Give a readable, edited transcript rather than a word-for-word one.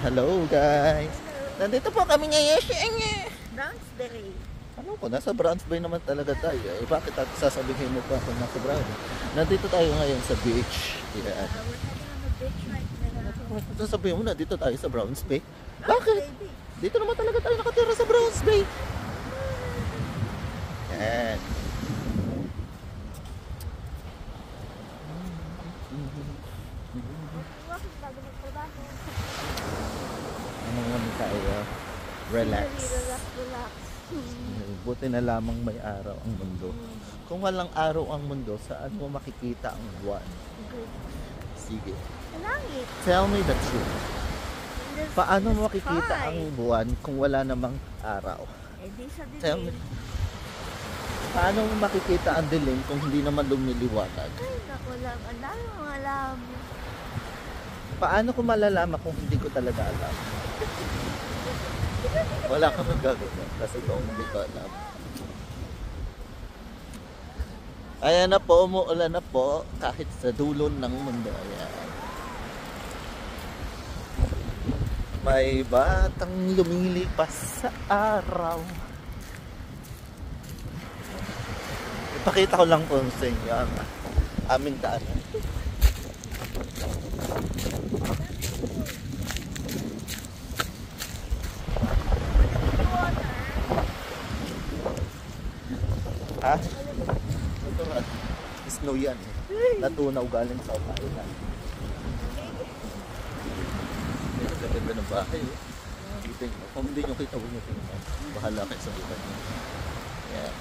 Hello guys! Nandito po kami ngayon sa Browns Day. ano ko, nasa Browns Bay naman talaga tayo. Eh, bakit at sasabihin mo pa kung nasa Browns? Nandito tayo ngayon sa beach. Yeah. We're heading on the beach right now. Sasabihin mo na dito tayo sa Browns Bay? Browns Bakit? Baby. Dito naman talaga tayo nakatira sa Browns Bay. Yan. Bakit bago magtrabaho? Ano naman tayo? Relax. Relax. Buti na lamang may araw ang mundo. Kung walang araw ang mundo, saan mo makikita ang buwan? Good. Sige. Langit. Tell me the truth. Paano mo The makikita sky. ang buwan kung wala namang araw? Eh di sa Tell me. dilim. Paano mo makikita ang dilim kung hindi naman lumiliwanag? Ay, naku lang. Ang dami mong alam. Paano ko malalaman kung hindi ko talaga alam? Wala kang magagawa kasi kung hindi ko alam. Ayan na po, umuulan na po kahit sa dulo ng mundo. Ayan. May batang lumilipas sa araw. Ipakita ko lang po sa inyo ang aming daanan. Ha? Ito nga. Snow yan eh. Natunaw galing sa Thailand. Ito ganda ng bahay eh. Kita nyo. Kung hindi nyo kita, huwag nyo tingnan. Bahala kayo sa buhay nyo. Yeah.